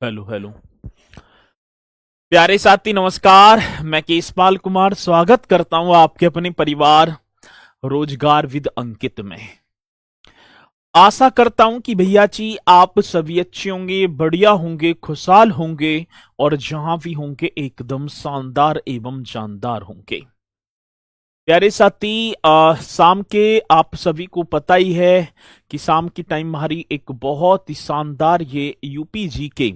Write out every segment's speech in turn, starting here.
Hello hello. प्यारे साथी नमस्कार। मैं केशपाल कुमार स्वागत करता हूं आपके अपने परिवार रोजगार विद अंकित में। आशा करता हूं कि भैया जी आप सभी अच्छे होंगे, बढ़िया होंगे, खुशहाल होंगे और जहां भी होंगे एकदम शानदार एवं जानदार होंगे। प्यारे साथी शाम के आप सभी को पता ही है कि शाम की टाइम हमारी एक बहुत ही शानदार ये यूपी जी के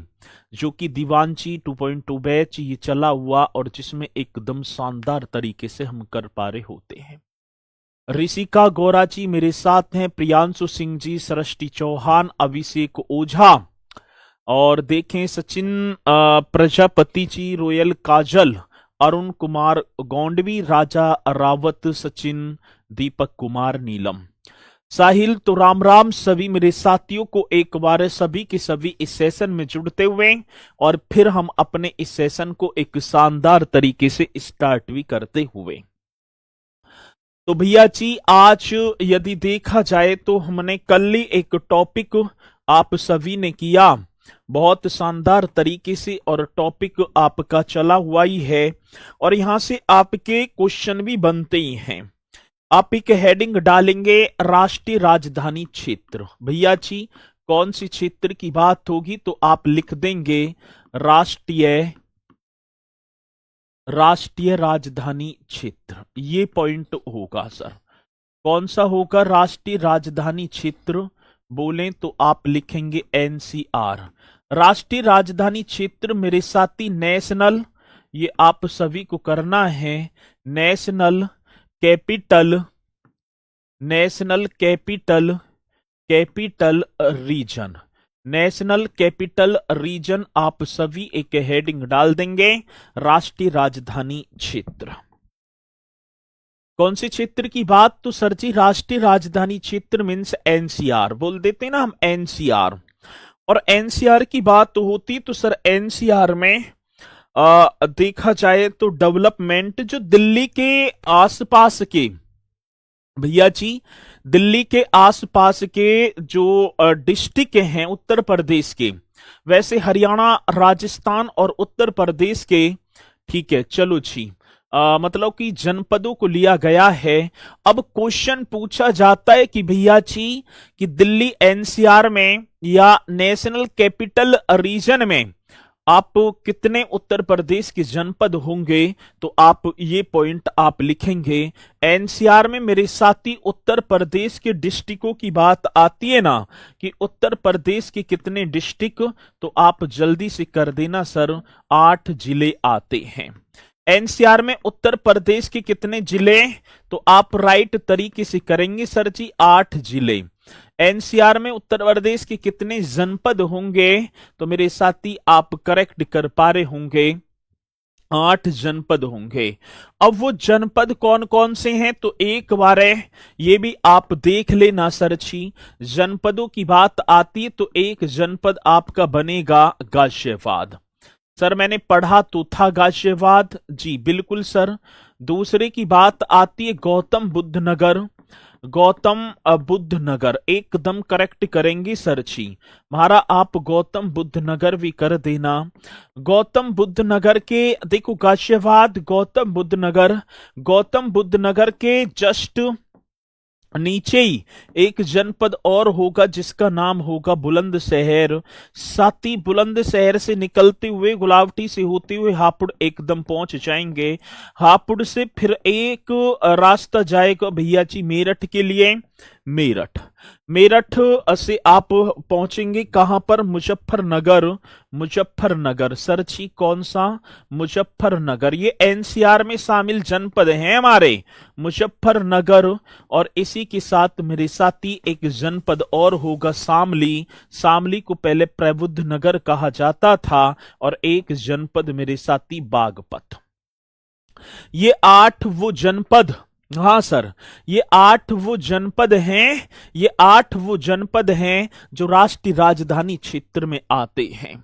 जो कि दीवान जी 2.2 बैच ये चला हुआ और जिसमें एकदम शानदार तरीके से हम कर पा रहे होते हैं। ऋषिका गौरा जी मेरे साथ हैं, प्रियांशु सिंह जी, सृष्टि चौहान, अभिषेक ओझा और देखें सचिन प्रजापति जी, रोयल काजल, अरुण कुमार गौंडवी, राजा रावत, सचिन, दीपक कुमार, नीलम, साहिल। तो राम राम सभी मेरे साथियों को एक बार सभी के सभी इस सेशन में जुड़ते हुए और फिर हम अपने इस सेशन को एक शानदार तरीके से स्टार्ट भी करते हुए। तो भैया जी आज यदि देखा जाए तो हमने कल ही एक टॉपिक आप सभी ने किया बहुत शानदार तरीके से और टॉपिक आपका चला हुआ ही है और यहां से आपके क्वेश्चन भी बनते ही हैं। आप एक हेडिंग डालेंगे राष्ट्रीय राजधानी क्षेत्र। भैया जी कौन सी क्षेत्र की बात होगी तो आप लिख देंगे राष्ट्रीय राजधानी क्षेत्र। ये पॉइंट होगा सर। कौन सा होगा राष्ट्रीय राजधानी क्षेत्र बोलें तो आप लिखेंगे एनसीआर। राष्ट्रीय राजधानी क्षेत्र मेरे साथी नेशनल, ये आप सभी को करना है, national capital region. National capital region आप सभी एक हेडिंग डाल देंगे राष्ट्रीय राजधानी क्षेत्र। कौन से क्षेत्र की बात तो सर जी राष्ट्रीय राजधानी क्षेत्र मीन्स एनसीआर बोल देते हैं ना हम, एनसीआर। और एनसीआर की बात तो होती तो सर एनसीआर में देखा जाए तो डेवलपमेंट जो दिल्ली के आसपास के, भैया जी दिल्ली के आसपास के जो डिस्ट्रिक्ट हैं उत्तर प्रदेश के, वैसे हरियाणा, राजस्थान और उत्तर प्रदेश के, ठीक है चलो जी, मतलब कि जनपदों को लिया गया है। अब क्वेश्चन पूछा जाता है कि भैया जी कि दिल्ली एनसीआर में या नेशनल कैपिटल रीजन में आप कितने उत्तर प्रदेश के जनपद होंगे तो आप ये पॉइंट आप लिखेंगे। एनसीआर में मेरे साथी उत्तर प्रदेश के डिस्ट्रिक्टों की बात आती है ना कि उत्तर प्रदेश के कितने डिस्ट्रिक्ट, तो आप जल्दी से कर देना सर 8 जिले आते हैं। एनसीआर में उत्तर प्रदेश के कितने जिले, तो आप राइट तरीके से करेंगे सर जी 8 जिले। एनसीआर में उत्तर प्रदेश के कितने जनपद होंगे तो मेरे साथी आप करेक्ट कर पा रहे होंगे 8 जनपद होंगे। अब वो जनपद कौन कौन से हैं तो एक बार ये भी आप देख लेना सर जी। जनपदों की बात आती है तो एक जनपद आपका बनेगा गाजियाबाद। सर मैंने पढ़ा तो था गाजियाबाद जी, बिल्कुल सर। दूसरे की बात आती है गौतम बुद्ध नगर। गौतम बुद्ध नगर एकदम करेक्ट करेंगे सर जी, हमारा आप गौतम बुद्ध नगर भी कर देना। गौतम बुद्ध नगर के देखो गाजियाबाद, गौतम बुद्ध नगर के जस्ट नीचे ही एक जनपद और होगा जिसका नाम होगा बुलंदशहर। साथी बुलंदशहर से निकलते हुए गुलावटी से होते हुए हापुड़ एकदम पहुंच जाएंगे। हापुड़ से फिर एक रास्ता जाएगा भैया जी मेरठ के लिए। मेरठ से आप पहुंचेंगे कहां पर, मुजफ्फरनगर सर जी कौन सा, मुजफ्फरनगर। ये एनसीआर में शामिल जनपद हैं हमारे मुजफ्फरनगर। और इसी के साथ मेरे साथी एक जनपद और होगा शामली को पहले प्रबुद्ध नगर कहा जाता था और एक जनपद मेरे साथी बागपत। ये 8 वो जनपद, हाँ सर ये 8 वो जनपद हैं जो राष्ट्रीय राजधानी क्षेत्र में आते हैं।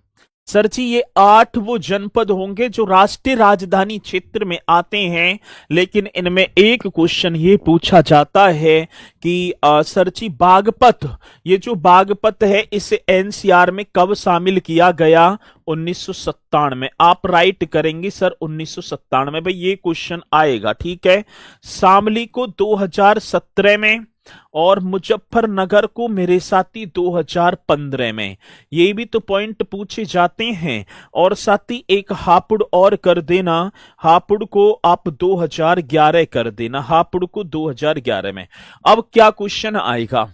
सर जी ये 8 वो जनपद होंगे जो राष्ट्रीय राजधानी क्षेत्र में आते हैं, लेकिन इनमें एक क्वेश्चन ये पूछा जाता है कि सर जी बागपत, ये जो बागपत है इसे एनसीआर में कब शामिल किया गया? 1997। आप राइट करेंगे सर 1997 भाई, ये क्वेश्चन आएगा। ठीक है, शामली को 2017 में और मुजफ्फरनगर को मेरे साथी 2015 में। ये भी तो पॉइंट पूछे जाते हैं। और साथी एक हापुड़ और कर देना, हापुड़ को आप 2011 कर देना, हापुड़ को 2011 में। अब क्या क्वेश्चन आएगा?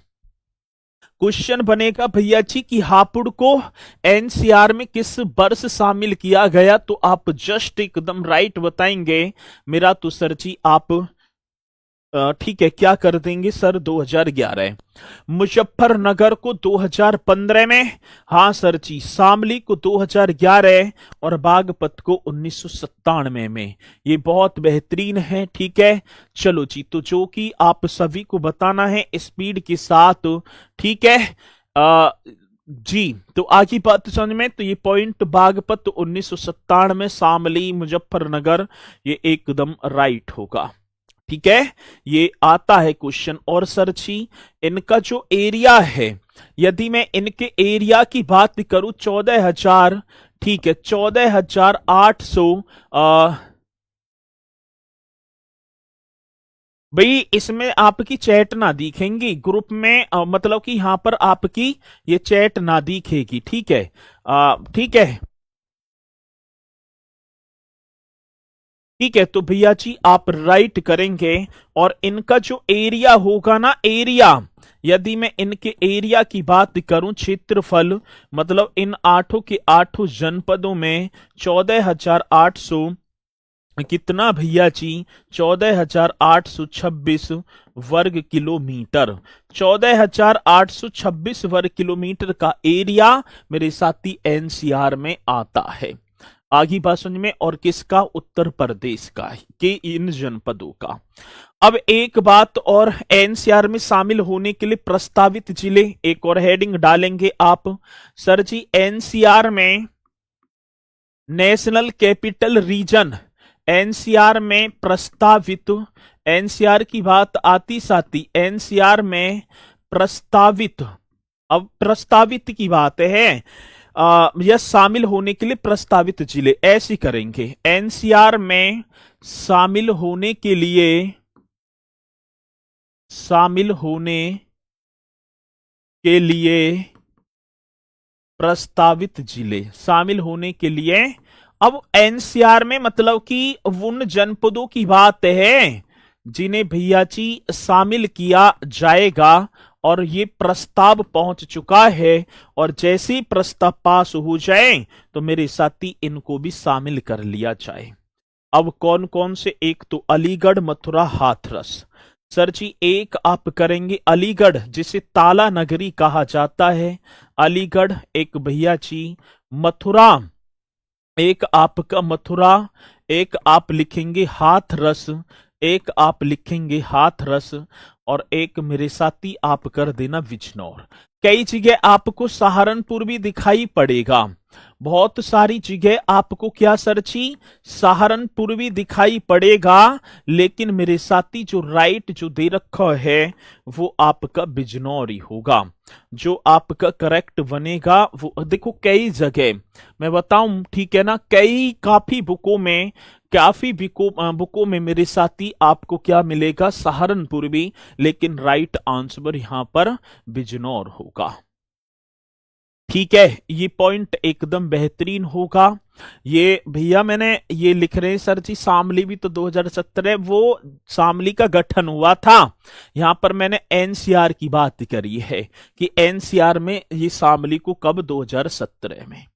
क्वेश्चन बनेगा भैया जी कि हापुड़ को एनसीआर में किस वर्ष शामिल किया गया? तो आप जस्ट एकदम राइट बताएंगे मेरा तो सर जी आप ठीक है क्या कर देंगे सर 2011। मुजफ्फरनगर को 2015 में, हाँ सर जी, शामली को 2011 और बागपत को 1997 में। ये बहुत बेहतरीन है। ठीक है, चलो जी, तो जो कि आप सभी को बताना है स्पीड के साथ। ठीक है जी, तो आगे बात समझ में, तो ये पॉइंट बागपत 1997, शामली, मुजफ्फरनगर, ये एकदम राइट होगा। ठीक है, ये आता है क्वेश्चन। और सर जी इनका जो एरिया है, यदि मैं इनके एरिया की बात करूं 14,000, ठीक है 14,800, भाई इसमें आपकी चैट ना दिखेंगी ग्रुप में, मतलब कि यहां पर आपकी ये चैट ना दिखेगी। ठीक है, ठीक है, ठीक है, तो भैया जी आप राइट करेंगे। और इनका जो एरिया होगा ना, एरिया, यदि मैं इनके एरिया की बात करूं, क्षेत्रफल, मतलब इन आठों के आठों जनपदों में 14,800 कितना भैया जी? 14,826 वर्ग किलोमीटर। 14,826 वर्ग किलोमीटर का एरिया मेरे साथी एनसीआर में आता है। आगे बात समझ में, और किसका? उत्तर प्रदेश का, के इन जनपदों का। अब एक बात और, एनसीआर में शामिल होने के लिए प्रस्तावित जिले, एक और हेडिंग डालेंगे आप सर जी। एनसीआर में नेशनल कैपिटल रीजन, एनसीआर में प्रस्तावित, एनसीआर की बात आती साथी, एनसीआर में प्रस्तावित, अब प्रस्तावित की बात है, यह शामिल होने के लिए प्रस्तावित जिले, ऐसी करेंगे। एनसीआर में शामिल होने के लिए, शामिल होने के लिए प्रस्तावित जिले, शामिल होने के लिए। अब एनसीआर में मतलब कि उन जनपदों की बात है जिन्हें भैया जी शामिल किया जाएगा, और ये प्रस्ताव पहुंच चुका है, और जैसे ही प्रस्ताव पास हो जाए तो मेरे साथी इनको भी शामिल कर लिया जाए। अब कौन कौन से? एक तो अलीगढ़, मथुरा, हाथरस। सर जी एक आप करेंगे अलीगढ़, जिसे ताला नगरी कहा जाता है, अलीगढ़ एक भैया जी। मथुरा, एक आपका मथुरा, एक आप लिखेंगे हाथरस, एक आप लिखेंगे हाथरस, और एक मेरे साथी आप कर देना बिजनौर। कई जगह आपको सहारनपुर भी दिखाई पड़ेगा, बहुत सारी जगह आपको क्या सर जी? सहारनपुर भी दिखाई पड़ेगा, लेकिन मेरे साथी जो राइट जो दे रखा है वो आपका बिजनौर ही होगा। जो आपका करेक्ट बनेगा वो देखो, कई जगह मैं बताऊं, ठीक है ना, कई काफी बुकों में, काफी बुकों में मेरे साथी आपको क्या मिलेगा? सहारनपुर भी, लेकिन राइट आंसर यहां पर बिजनौर होगा। ठीक है, ये पॉइंट एकदम बेहतरीन होगा। ये भैया मैंने ये लिख रहे हैं सर जी, शामली भी तो 2017, वो शामली का गठन हुआ था। यहां पर मैंने एनसीआर की बात करी है कि एनसीआर में ये शामली को कब? 2017 में।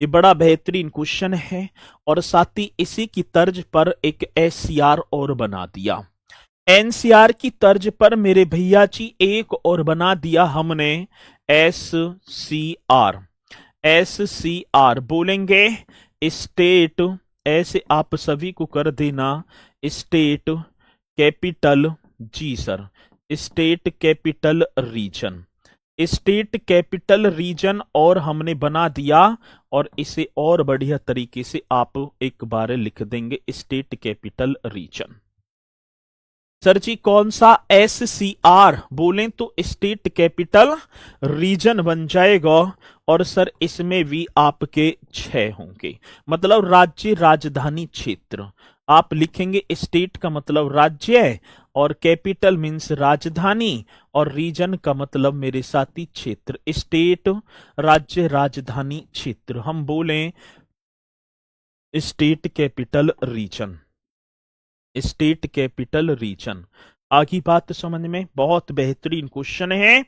ये बड़ा बेहतरीन क्वेश्चन है। और साथ ही इसी की तर्ज पर एक एससीआर और बना दिया, एनसीआर की तर्ज पर मेरे भैया जी एक और बना दिया हमने, S C R. S C R बोलेंगे स्टेट, ऐसे आप सभी को कर देना, स्टेट कैपिटल, जी sir, state capital region. State capital region और हमने बना दिया, और इसे और बढ़िया तरीके से आप एक बार लिख देंगे स्टेट कैपिटल रीजन। सर जी कौन सा SCR बोलें तो स्टेट कैपिटल रीजन बन जाएगा, और सर इसमें भी आपके 6 होंगे, मतलब राज्य राजधानी क्षेत्र। आप लिखेंगे स्टेट का मतलब राज्य है, और कैपिटल मीन्स राजधानी, और रीजन का मतलब मेरे साथी क्षेत्र। स्टेट राज्य राजधानी क्षेत्र, हम बोलें state capital region, state capital reason. आगे बात समझ में, बहुत बेहतरीन क्वेश्चन है।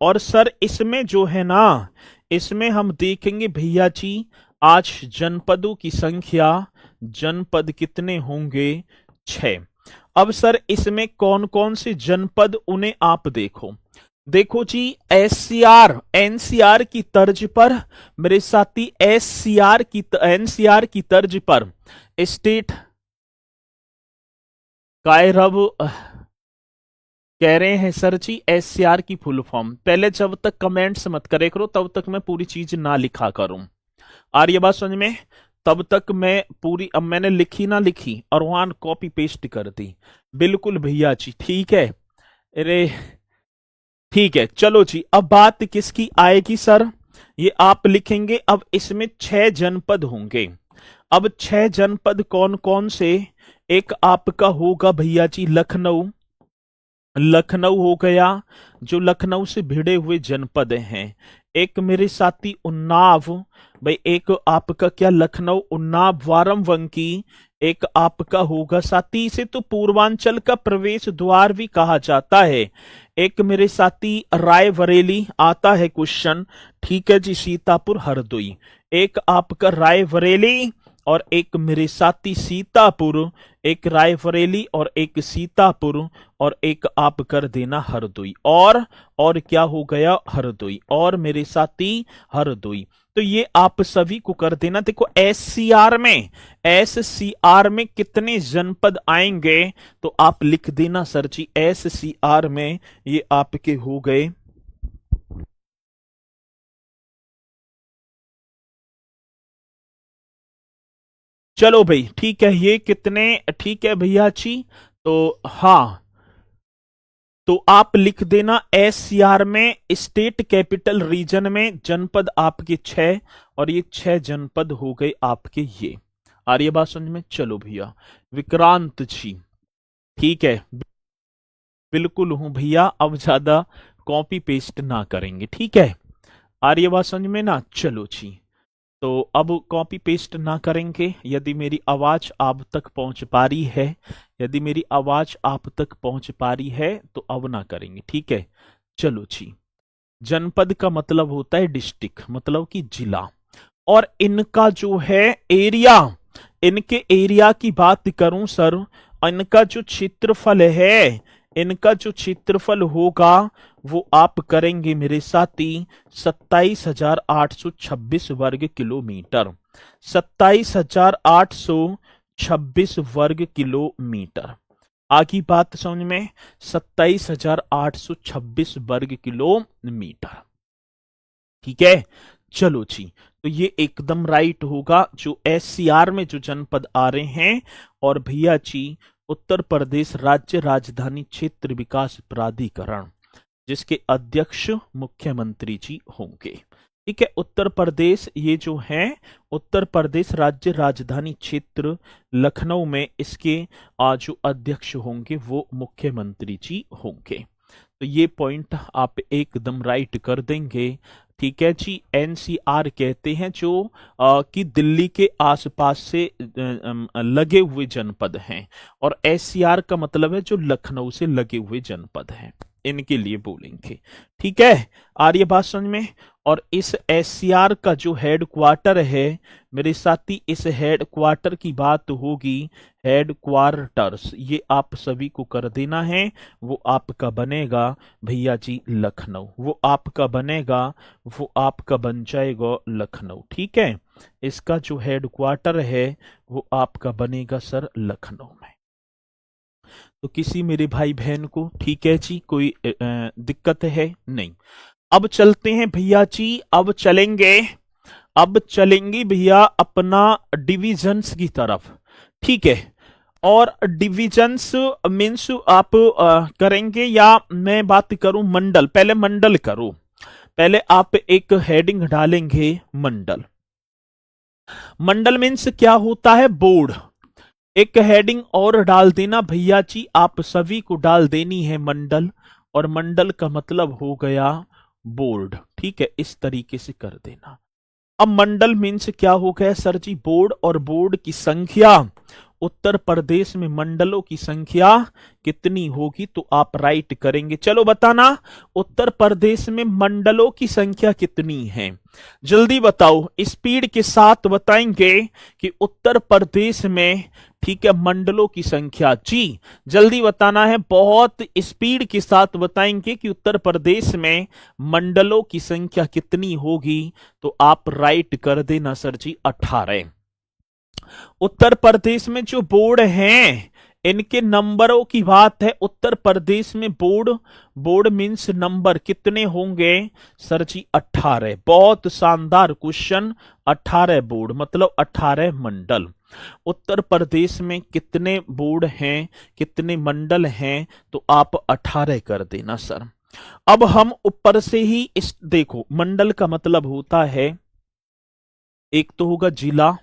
और सर इसमें जो है ना, इसमें हम देखेंगे भैया जी आज जनपदों की संख्या, जनपद कितने होंगे 6। अब सर इसमें कौन कौन से जनपद, उन्हें आप देखो। देखो जी SCR NCR की तर्ज पर, मेरे साथी NCR की तर्ज पर स्टेट कायरब कह रहे हैं सर जी SCR की फुल फॉर्म। पहले जब तक कमेंट्स मत करे करो तब तक मैं पूरी चीज ना लिखा करूं। आ रही है बात समझ में? तब तक मैं पूरी, अब मैंने लिखी ना लिखी और वहां कॉपी पेस्ट कर दी। बिल्कुल भैया जी ठीक है। अरे ठीक है चलो जी, अब बात किसकी आएगी सर, ये आप लिखेंगे। अब इसमें 6 जनपद होंगे। अब 6 जनपद कौन कौन से, एक आपका होगा भैया जी लखनऊ, लखनऊ हो गया, जो लखनऊ से भिड़े हुए जनपद हैं। एक मेरे साथी उन्नाव, भाई एक आपका क्या लखनऊ उन्नाव वारमवंकी, एक आपका होगा साथी, इसे तो पूर्वांचल का प्रवेश द्वार भी कहा जाता है। एक मेरे साथी रायबरेली आता है क्वेश्चन, ठीक है जी, सीतापुर हरदोई। एक आपका रायबरेली और एक मेरे साथी सीतापुर, एक रायबरेली और एक सीतापुर, और एक आप कर देना हरदोई, और क्या हो गया हरदोई, और मेरे साथी हरदोई। तो ये आप सभी को कर देना। देखो SCR में कितने जनपद आएंगे, तो आप लिख देना सर जी SCR में ये आपके हो गए, चलो भाई ठीक है, ये कितने, ठीक है भैया जी। तो हाँ, तो आप लिख देना SCR में स्टेट कैपिटल रीजन में जनपद आपके 6, और ये 6 जनपद हो गए आपके ये। आ रही है बात समझ में? चलो भैया विक्रांत जी ठीक है, बिल्कुल हूं भैया, अब ज्यादा कॉपी पेस्ट ना करेंगे, ठीक है। आ रही है बात समझ में ना? चलो जी, तो अब कॉपी पेस्ट ना करेंगे। यदि मेरी आवाज आप तक पहुंच पा रही है, यदि मेरी आवाज आप तक पहुंच पा रही है तो अब ना करेंगे, ठीक है। चलो जी, जनपद का मतलब होता है डिस्ट्रिक्ट, मतलब कि जिला, और इनका जो है एरिया, इनके एरिया की बात करूं सर, इनका जो क्षेत्रफल है, इनका जो क्षेत्रफल होगा वो आप करेंगे मेरे साथी 27,826 वर्ग किलोमीटर, 27,826 वर्ग किलोमीटर। आगे बात समझ में, 27,826 वर्ग किलोमीटर, ठीक है। चलो जी, तो ये एकदम राइट होगा जो SCR में जो जनपद आ रहे हैं। और भैया जी उत्तर प्रदेश राज्य राजधानी क्षेत्र विकास प्राधिकरण, जिसके अध्यक्ष मुख्यमंत्री जी होंगे, ठीक है। उत्तर प्रदेश ये जो है, उत्तर प्रदेश राज्य राजधानी क्षेत्र लखनऊ में, इसके जो अध्यक्ष होंगे वो मुख्यमंत्री जी होंगे। तो ये पॉइंट आप एकदम राइट कर देंगे, ठीक है जी। NCR कहते हैं जो कि दिल्ली के आसपास से लगे हुए जनपद हैं, और SCR का मतलब है जो लखनऊ से लगे हुए जनपद हैं, इनके लिए बोलेंगे, ठीक है। आ रही है बात समझ में? और इस SCR का जो हेड क्वार्टर है मेरे साथी, इस हेड क्वार्टर की बात होगी, हेड क्वार्टर्स, ये आप सभी को कर देना है। वो आपका बनेगा भैया जी लखनऊ, वो आपका बनेगा, वो आपका बन जाएगा लखनऊ, ठीक है। इसका जो हेड क्वार्टर है वो आपका बनेगा सर लखनऊ में। तो किसी मेरे भाई बहन को, ठीक है जी, कोई दिक्कत है नहीं? अब चलते हैं भैया जी, अब चलेंगे भैया अपना डिविजन्स की तरफ। ठीक है, और डिविजन्स मीन्स आप करेंगे या मैं बात करूं मंडल, पहले मंडल करो। पहले आप एक हेडिंग डालेंगे मंडल। मंडल मीन्स क्या होता है, बोर्ड। एक हेडिंग और डाल देना भैया जी, आप सभी को डाल देनी है मंडल, और मंडल का मतलब हो गया बोर्ड। ठीक है, इस तरीके से कर देना। अब मंडल मीन्स क्या हो गया सर जी, बोर्ड, और बोर्ड की संख्या, उत्तर प्रदेश में मंडलों की संख्या कितनी होगी, तो आप राइट करेंगे। चलो बताना, उत्तर प्रदेश में मंडलों की संख्या कितनी है, जल्दी बताओ, स्पीड के साथ बताएंगे कि उत्तर प्रदेश में, ठीक है, मंडलों की संख्या। जी जल्दी बताना है, बहुत स्पीड के साथ बताएंगे कि उत्तर प्रदेश में मंडलों की संख्या कितनी होगी, तो आप राइट कर देना सर जी 18। उत्तर प्रदेश में जो बोर्ड हैं इनके नंबरों की बात है। उत्तर प्रदेश में बोर्ड मीन्स नंबर कितने होंगे सर जी 18। बहुत शानदार क्वेश्चन, 18 बोर्ड मतलब 18 मंडल। उत्तर प्रदेश में कितने बोर्ड हैं, कितने मंडल हैं, तो आप 18 कर देना सर। अब हम ऊपर से ही इस देखो, मंडल का मतलब होता है, एक तो होगा जिला,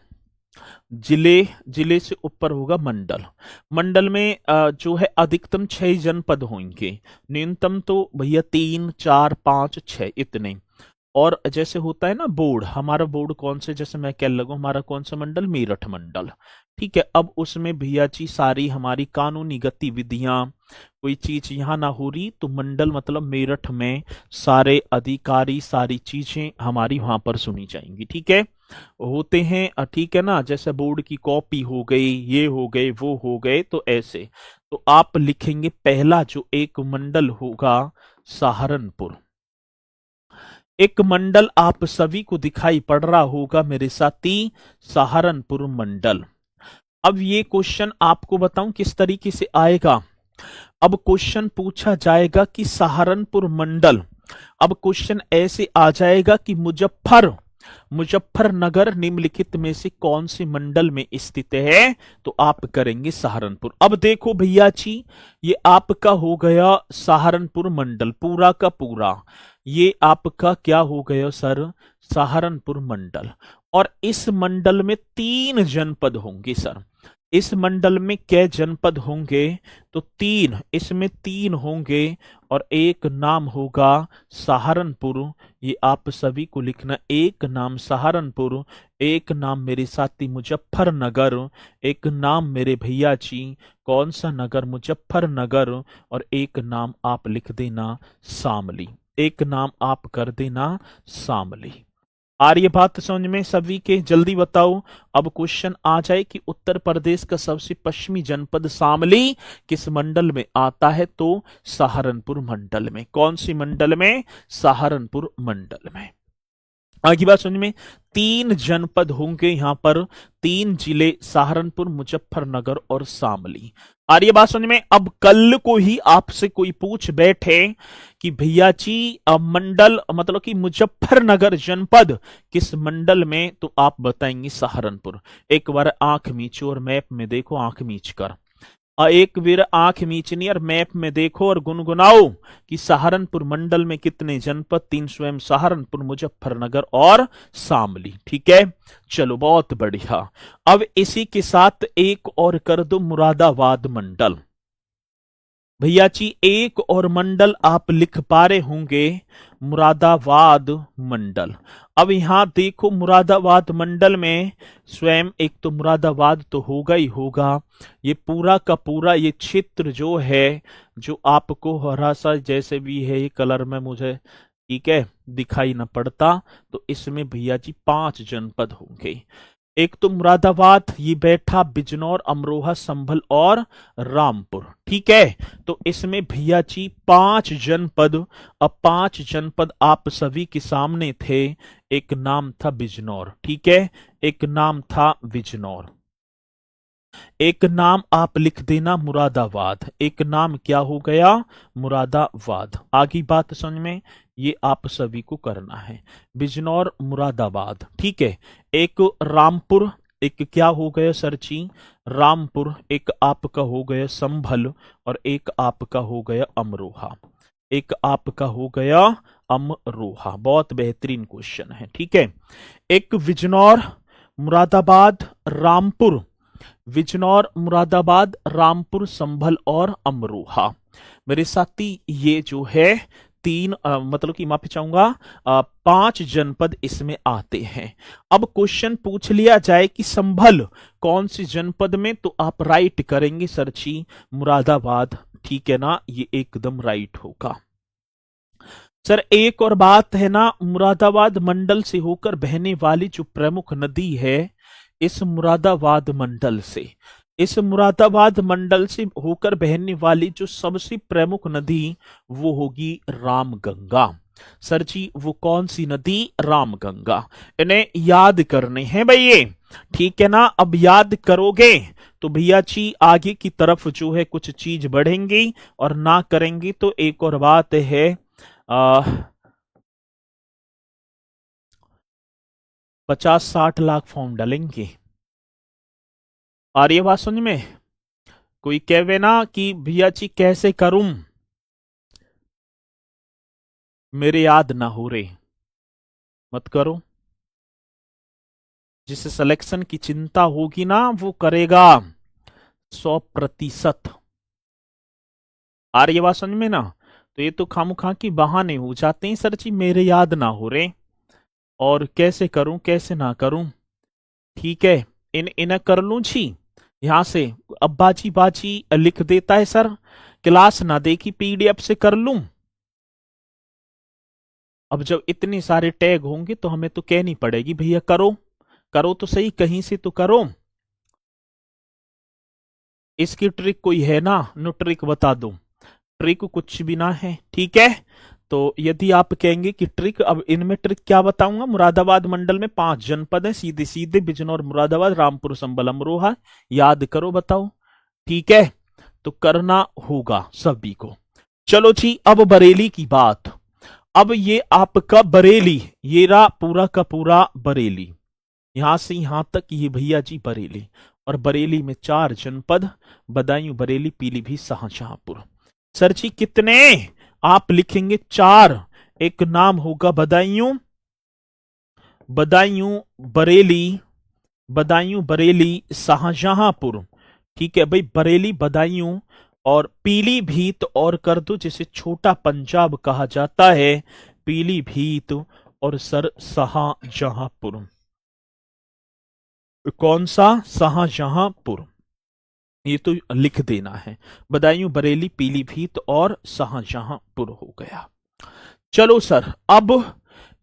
जिले से ऊपर होगा मंडल। मंडल में जो है अधिकतम 6 जनपद होंगे, न्यूनतम तो भैया 3 4 5 6 इतने। और जैसे होता है ना बोर्ड, हमारा बोर्ड कौन से, जैसे मैं कह लगूं हमारा कौन सा मंडल, मेरठ मंडल। ठीक है, अब उसमें भैया जी सारी हमारी कानूनी गतिविधियां, कोई चीज यहां ना हो रही, तो मंडल मतलब मेरठ में सारे अधिकारी, सारी चीजें हमारी वहां पर सुनी जाएंगी। ठीक है, होते हैं, ठीक है ना, जैसे बोर्ड की कॉपी हो गई, ये हो गए, वो हो गए, तो ऐसे। तो आप लिखेंगे पहला जो एक मंडल होगा सहारनपुर। एक मंडल आप सभी को दिखाई पड़ रहा होगा मेरे साथी, सहारनपुर मंडल। अब ये क्वेश्चन आपको बताऊं किस तरीके से आएगा। अब क्वेश्चन पूछा जाएगा कि सहारनपुर मंडल, अब क्वेश्चन ऐसे आ जाएगा कि मुजफ्फरनगर निम्नलिखित में से कौन से मंडल में स्थित है, तो आप करेंगे सहारनपुर। अब देखो भैया जी, ये आपका हो गया सहारनपुर मंडल पूरा का पूरा, ये आपका क्या हो गया सर, सहारनपुर मंडल। और इस मंडल में 3 जनपद होंगे सर। इस मंडल में कै जनपद होंगे, तो 3, इसमें 3 होंगे, और एक नाम होगा सहारनपुर। ये आप सभी को लिखना, एक नाम सहारनपुर, एक नाम मेरे साथी मुजफ्फरनगर, एक नाम मेरे भैया जी कौन सा नगर, मुजफ्फरनगर, और एक नाम आप लिख देना शामली, एक नाम आप कर देना शामली। आ रही है बात समझ में सभी के, जल्दी बताओ। अब क्वेश्चन आ जाए कि उत्तर प्रदेश का सबसे पश्चिमी जनपद शामली किस मंडल में आता है, तो सहारनपुर मंडल में। कौन सी मंडल में, सहारनपुर मंडल में। आगे बात समझ में, 3 जनपद होंगे यहां पर, 3 जिले, सहारनपुर, मुजफ्फरनगर और शामली। आ रही है बात समझ में। अब कल को ही आपसे कोई पूछ बैठे कि भैया जी मंडल मतलब कि मुजफ्फरनगर जनपद किस मंडल में, तो आप बताएंगे सहारनपुर। एक बार आंख मीचो और मैप में देखो, आंख मीच कर, एक बार आंख मीचनी और मैप में देखो और गुनगुनाओ कि सहारनपुर मंडल में कितने जनपद, 3 स्वयं सहारनपुर, मुजफ्फरनगर और शामली। ठीक है, चलो बहुत बढ़िया। अब इसी के साथ एक और कर दो, मुरादाबाद मंडल। भैया जी एक और मंडल आप लिख पा रहे होंगे, मुरादाबाद मंडल। अब यहां देखो, मुरादाबाद मंडल में स्वयं एक तो मुरादाबाद तो होगा ही होगा, ये पूरा का पूरा ये क्षेत्र जो है, जो आपको हरा सा जैसे भी है ये कलर में मुझे, ठीक है, दिखाई न पड़ता, तो इसमें भैया जी 5 जनपद होंगे। एक तो मुरादाबाद, ये बैठा बिजनौर, अमरोहा, संभल और रामपुर। ठीक है, तो इसमें भैया जी 5 जनपद। अब 5 जनपद आप सभी के सामने थे, एक नाम था बिजनौर, ठीक है, एक नाम था बिजनौर, एक नाम आप लिख देना मुरादाबाद, एक नाम क्या हो गया, मुरादाबाद। आगे बात समझ में, ये आप सभी को करना है। बिजनौर मुरादाबाद, ठीक है। एक रामपुर, एक क्या हो गया सर जी, रामपुर, एक आपका हो गया संभल, और एक आपका हो गया अमरोहा, एक आपका हो गया अमरोहा। बहुत बेहतरीन क्वेश्चन है, ठीक है। एक बिजनौर मुरादाबाद रामपुर, बिजनौर मुरादाबाद रामपुर संभल और अमरोहा। मेरे साथी ये जो है तीन मतलब कि माफी चाहूंगा 5 जनपद इसमें आते हैं। अब क्वेश्चन पूछ लिया जाए कि संभल कौन सी जनपद में, तो आप राइट करेंगे सर जी मुरादाबाद, ठीक है ना, ये एकदम राइट होगा। सर एक और बात है ना, मुरादाबाद मंडल से होकर बहने वाली जो प्रमुख नदी है, इस मुरादाबाद मंडल से, इस मुरादाबाद मंडल से होकर बहने वाली जो सबसे प्रमुख नदी वो होगी रामगंगा। सर जी वो कौन सी नदी, रामगंगा। इन्हें याद करने हैं भैया, ठीक है ना। अब याद करोगे तो भैया जी आगे की तरफ जो है कुछ चीज बढ़ेंगी, और ना करेंगी तो एक और बात है 50-60 लाख फॉर्म डालेंगे। और ये बात समझ में, कोई कहे ना कि भैया जी कैसे करूं, मेरे याद ना हो रे, मत करो। जिसे सिलेक्शन की चिंता होगी ना वो करेगा 100%। आ रही है बात समझ में ना। तो ये तो खामखा की बहाने हो जाते हैं सर जी, मेरे याद ना हो रे, और कैसे करूं कैसे ना करूं, ठीक है। इन्हें कर लूं जी यहां से। अब बाजी बाजी लिख देता है सर, क्लास ना देखी पीडीएफ से कर लूं। अब जब इतने सारे टैग होंगे तो हमें तो कहनी पड़ेगी भैया करो, करो तो सही, कहीं से तो करो। इसकी ट्रिक कोई है ना, नो ट्रिक बता दो। ट्रिक कुछ भी ना है, ठीक है। तो यदि आप कहेंगे कि ट्रिक, अब इनमें ट्रिक क्या बताऊंगा। मुरादाबाद मंडल में 5 जनपद हैं, सीधे सीधे बिजनौर मुरादाबाद रामपुर संभल अमरोहा, याद करो बताओ, ठीक है। तो करना होगा सभी को। चलो जी अब बरेली की बात। अब ये आपका बरेली, ये रहा पूरा का पूरा बरेली, यहां से यहां तक ये भैया जी बरेली। और बरेली में 4 जनपद, बदायूं, बरेली, पीलीभीत, शाहजहांपुर। सर जी कितने, आप लिखेंगे 4। एक नाम होगा बदायूं, बदायूं बरेली, बदायूं बरेली शाहजहांपुर, ठीक है भाई। बरेली, बदायूं और पीलीभीत, और कर दो जिसे छोटा पंजाब कहा जाता है, पीलीभीत और सर शाहजहांपुर। कौन सा, शाहजहांपुर, ये तो लिख देना है। बदायूं बरेली पीलीभीत और शाहजहांपुर हो गया। चलो सर अब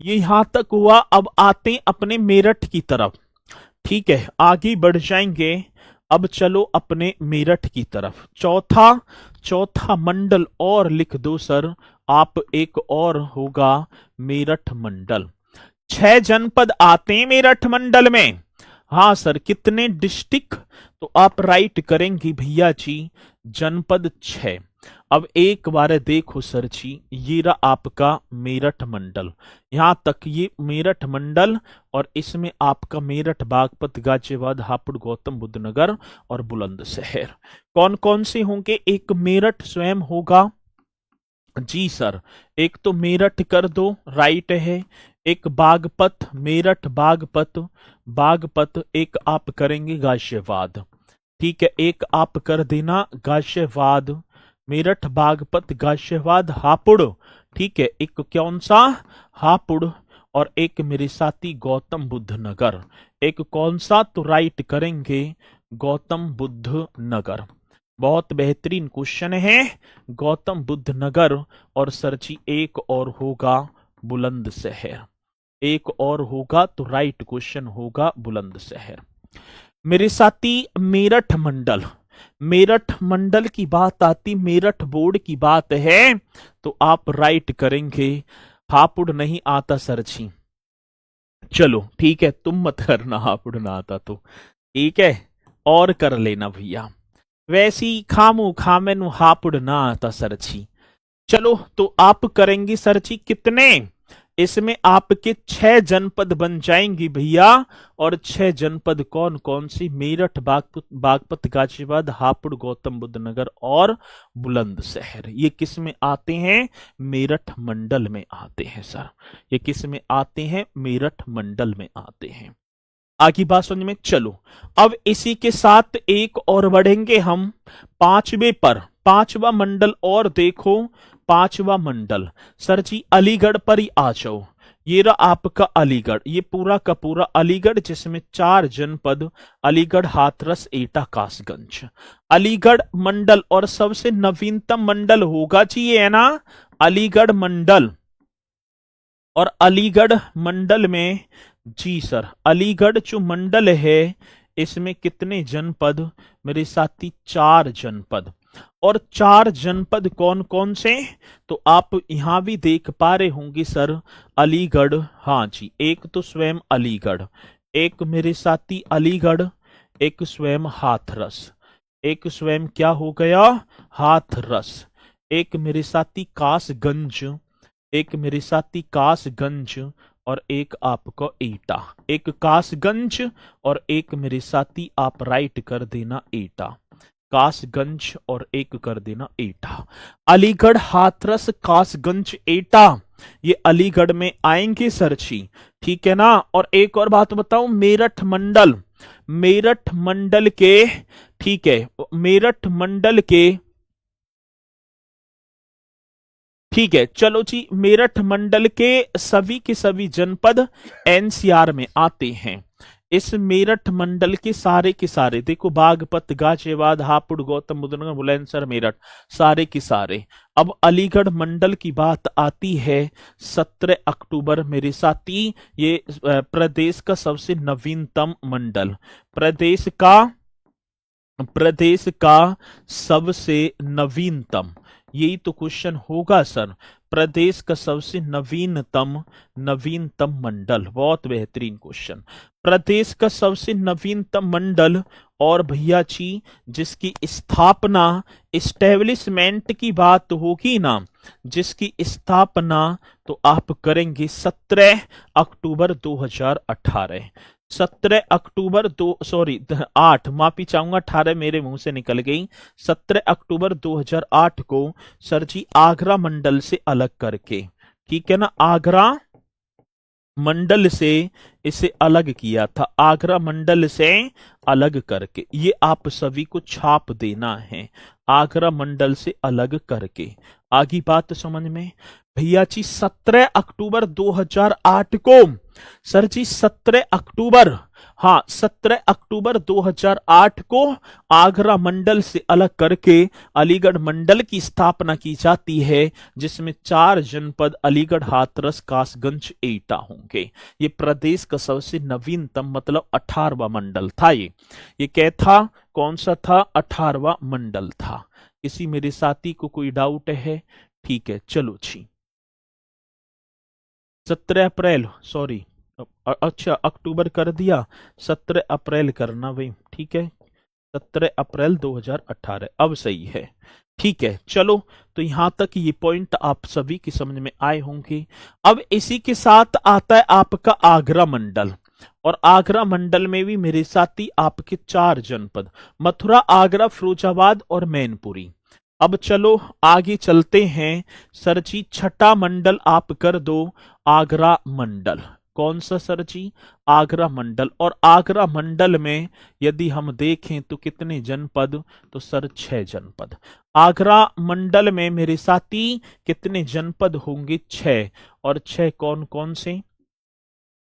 ये यहां तक हुआ, अब आते हैं अपने मेरठ की तरफ, ठीक है, आगे बढ़ जाएंगे। अब चलो अपने मेरठ की तरफ। चौथा मंडल और लिख दो सर आप, एक और होगा मेरठ मंडल। 6 जनपद आते हैं मेरठ मंडल में। हाँ सर कितने डिस्ट्रिक्ट, तो आप राइट करेंगे भैया जी जनपद 6। अब एक बार देखो सर जी, ये रहा आपका मेरठ मंडल, यहां तक ये मेरठ मंडल, और इसमें आपका मेरठ, बागपत, गाजियाबाद, हापुड़, गौतम बुद्ध नगर और बुलंदशहर। कौन कौन से होंगे, एक मेरठ स्वयं होगा जी सर, एक तो मेरठ कर दो, राइट है। एक बागपत, मेरठ बागपत, बागपत, एक आप करेंगे गाजियाबाद, ठीक है। एक आप कर देना गाजियाबाद, मेरठ, बागपत, गाजियाबाद, हापुड़, ठीक है। एक कौन सा, हापुड़, और एक मेरे साथी गौतम बुद्ध नगर। एक कौन सा, तो राइट करेंगे गौतम बुद्ध नगर। बहुत बेहतरीन क्वेश्चन है, गौतम बुद्ध नगर। और सर जी एक और होगा बुलंदशहर, एक और होगा, तो राइट क्वेश्चन होगा बुलंदशहर। मेरे साथी मेरठ मंडल, मेरठ मंडल की बात आती, मेरठ बोर्ड की बात है, तो आप राइट करेंगे हापुड़ नहीं आता सर जी। चलो ठीक है, तुम मत करना हापुड़ ना आता तो, ठीक है, और कर लेना भैया। वैसी खामू खामेनु हापुड़ ना आता सर जी, चलो तो आप करेंगे सर जी कितने, इसमें आपके 6 जनपद बन जाएंगे भैया। और 6 जनपद कौन कौन सी, मेरठ, बागपत, गाजियाबाद, हापुड़, गौतम बुद्ध नगर और बुलंदशहर। ये किस में आते हैं, मेरठ मंडल में आते हैं सर। ये किस में आते हैं, मेरठ मंडल में आते हैं। आगे बात समझ में, चलो अब इसी के साथ एक और बढ़ेंगे हम पांचवे पर। पांचवा मंडल और देखो, पांचवा मंडल सर जी अलीगढ़ पर ही आ जाओ। ये रहा आपका अलीगढ़, ये पूरा का पूरा अलीगढ़, जिसमें 4 जनपद, अलीगढ़, हाथरस, एटा, कासगंज। अलीगढ़ मंडल और सबसे नवीनतम मंडल होगा जी, ये है ना अलीगढ़ मंडल। और अलीगढ़ मंडल में जी सर, अलीगढ़ जो मंडल है इसमें कितने जनपद मेरे साथी, 4 जनपद। और 4 जनपद कौन कौन से, तो आप यहां भी देख पा रहे होंगे सर, अलीगढ़, हाँ जी, एक तो स्वयं अलीगढ़, एक मेरे साथी अलीगढ़, एक स्वयं हाथरस, एक स्वयं क्या हो गया, हाथरस, एक मेरे साथी कासगंज, एक मेरे साथी कासगंज, और एक आपका एटा। एक कासगंज और एक मेरे साथी आप राइट कर देना एटा, कासगंज और एक कर देना एटा। अलीगढ़, हाथरस, कासगंज, एटा, ये अलीगढ़ में आएंगे सर जी, ठीक है ना। और एक और बात बताऊं, मेरठ मंडल, मेरठ मंडल के, ठीक है, मेरठ मंडल के, ठीक है चलो जी, मेरठ मंडल के सभी जनपद एनसीआर में आते हैं। इस मेरठ मंडल के सारे देखो, बागपत, गाजियाबाद, हापुड़, गौतम बुद्ध नगर, बुलंदशहर, मेरठ, सारे के सारे। अब अलीगढ़ मंडल की बात आती है, 17 अक्टूबर मेरे साथी, ये प्रदेश का सबसे नवीनतम मंडल, प्रदेश का सबसे नवीनतम, यही तो क्वेश्चन होगा सर। प्रदेश का सबसे नवीनतम मंडल, बहुत बेहतरीन क्वेश्चन। प्रदेश का सबसे नवीनतम मंडल, और भैया जी जिसकी स्थापना, इस्टेब्लिशमेंट की बात होगी ना, जिसकी स्थापना तो आप करेंगे 17 अक्टूबर 2018। 17 अक्टूबर दो सॉरी 8, माफी चाहूंगा, 18 मेरे मुंह से निकल गई। 17 अक्टूबर 2008 को सर जी आगरा मंडल से अलग करके, ठीक है ना, आगरा मंडल से इसे अलग किया था, आगरा मंडल से अलग करके, ये आप सभी को छाप देना है, आगरा मंडल से अलग करके। आगे बात समझ में भैया जी, 17 अक्टूबर 2008 को सर जी, 17 अक्टूबर, हाँ 17 अक्टूबर 2008 को आगरा मंडल से अलग करके अलीगढ़ मंडल की स्थापना की जाती है, जिसमें 4 जनपद अलीगढ़, हाथरस, कासगंज, एटा होंगे। ये प्रदेश का सबसे नवीनतम मतलब 18वां मंडल था। ये क्या था, कौन सा था, 18वां मंडल था। किसी मेरे साथी को कोई डाउट है, ठीक है चलो जी। 17 अप्रैल, सॉरी अच्छा अक्टूबर कर दिया, 17 अप्रैल करना भाई, ठीक है, 17 अप्रैल 2018, अब सही है, ठीक है चलो। तो यहां तक ये पॉइंट आप सभी की समझ में आए होंगे। अब इसी के साथ आता है आपका आगरा मंडल, और आगरा मंडल में भी मेरे साथी आपके 4 जनपद, मथुरा, आगरा, फिरोजाबाद और मैनपुरी। अब चलो आगे चलते हैं सर जी, छठा मंडल आप कर दो आगरा मंडल। कौन सा सर जी, आगरा मंडल। और आगरा मंडल में यदि हम देखें तो कितने जनपद, तो सर 6 जनपद। आगरा मंडल में मेरे साथी कितने जनपद होंगे, 6, और 6 कौन कौन से,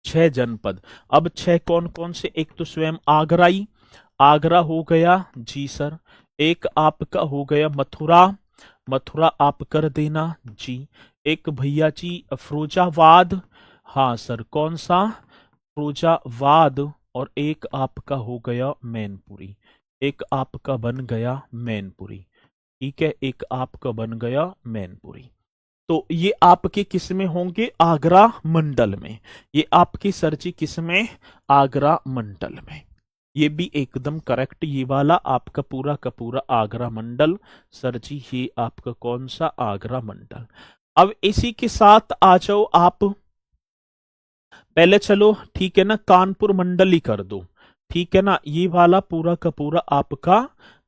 6 जनपद। अब 6 कौन कौन से, एक तो स्वयं आगराई, आगरा हो गया जी सर, एक आपका हो गया मथुरा, मथुरा आप कर देना जी, एक भैया जी फिरोजाबाद, हाँ सर कौन सा, फिरोजाबाद, और एक आपका हो गया मैनपुरी, एक आपका बन गया मैनपुरी, ठीक है, एक आपका बन गया मैनपुरी। तो ये आपके किस में होंगे, आगरा मंडल में, ये आपकी सर्ची किस में, आगरा मंडल में। ये भी एकदम करेक्ट। ये वाला आपका पूरा का पूरा आगरा मंडल। सर जी ये आपका कौन सा आगरा मंडल। अब इसी के साथ आ जाओ आप, पहले चलो ठीक है ना, कानपुर मंडल ही कर दो। ठीक है ना, ये वाला पूरा का पूरा आपका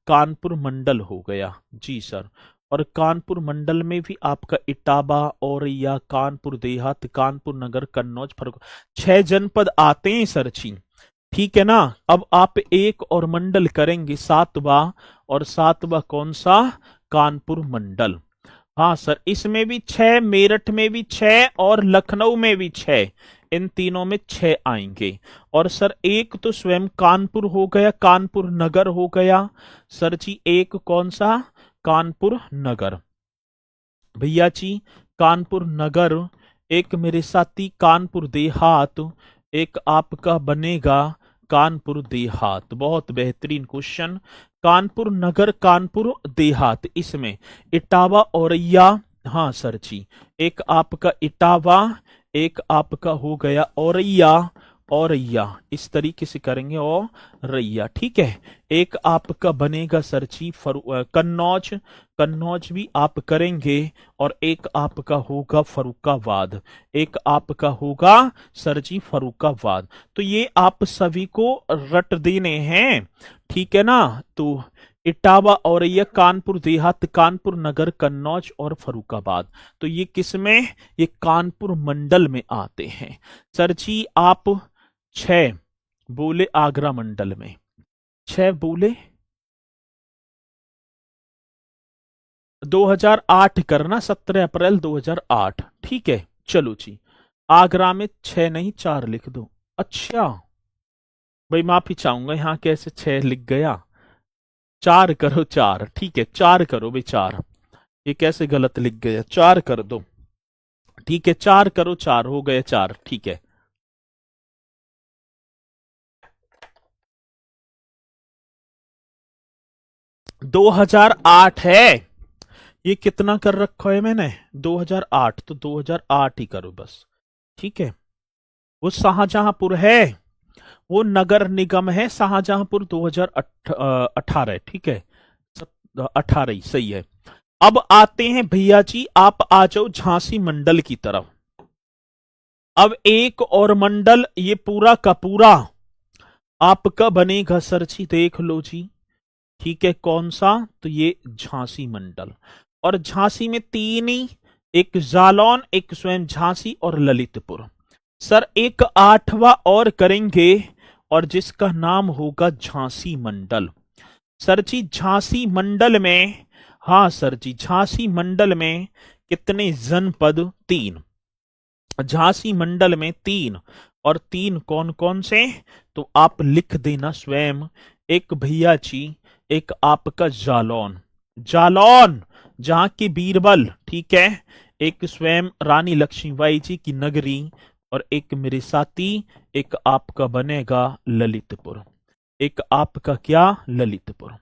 कानपुर मंडल हो गया। जी सर। और कानपुर मंडल में भी आपका इटावा, औरैया, कानपुर देहात, कानपुर नगर, कन्नौज, फर्रुख, 6 जनपद आते हैं सर जी। ठीक है ना। अब आप एक और मंडल करेंगे, सातवां, और सातवां कौन सा, कानपुर मंडल। हाँ सर, इसमें भी 6, मेरठ में भी 6 और लखनऊ में भी 6, इन तीनों में 6 आएंगे। और सर एक तो स्वयं कानपुर हो गया, कानपुर नगर हो गया सर जी। एक कौन सा, कानपुर नगर भैया जी, कानपुर नगर। एक मेरे साथी कानपुर देहात, एक आपका बनेगा कानपुर देहात। बहुत बेहतरीन क्वेश्चन। कानपुर नगर, कानपुर देहात, इसमें इटावा, औरैया। हाँ सर जी, एक आपका इटावा, एक आपका हो गया औरैया, औरैया इस तरीके से करेंगे, औरैया। ठीक है। एक आपका बनेगा सर जी कन्नौज, कन्नौज भी आप करेंगे। और एक आपका होगा फर्रुखाबाद, एक आपका होगा सर जी फर्रुखाबाद। तो ये आप सभी को रट देने हैं। ठीक है ना। तो इटावा, औरैया, कानपुर देहात, कानपुर नगर, कन्नौज और फर्रुखाबाद। तो ये किस में, ये कानपुर मंडल में आते हैं सर जी। आप 6 बोले आगरा मंडल में, 6 बोले। 2008 करना, 17 अप्रैल 2008। ठीक है चलो जी। आगरा में 6 नहीं 4 लिख दो। अच्छा भाई माफी चाहूंगा, यहां कैसे 6 लिख गया। 4 करो, 4। ठीक है 4 करो भाई, 4। ये कैसे गलत लिख गया, 4 कर दो। ठीक है 4 करो, 4 हो गए 4। ठीक है 2008 है। ये कितना कर रखा है मैंने, 2008, तो 2008 ही करो बस। ठीक है। वो शाहजहांपुर है, वो नगर निगम है शाहजहांपुर, 2018। ठीक है 18 ही सही है। अब आते हैं भैया जी, आप आ जाओ झांसी मंडल की तरफ। अब एक और मंडल, ये पूरा का पूरा आपका बनेगा सर जी, देख लो जी। ठीक है कौन सा, तो ये झांसी मंडल। और झांसी में 3 ही, एक जालौन, एक स्वयं झांसी और ललितपुर। सर एक 8वां और करेंगे, और जिसका नाम होगा झांसी मंडल। सर जी झांसी मंडल में, हाँ सर जी झांसी मंडल में कितने जनपद, 3। झांसी मंडल में 3, और 3 कौन कौन से, तो आप लिख देना स्वयं। एक भैया जी, एक आपका जालौन, जालौन जहां की बीरबल। ठीक है। एक स्वयं रानी लक्ष्मीबाई जी की नगरी। और एक मेरे साथी, एक आपका बनेगा ललितपुर। एक आपका क्या, ललितपुर।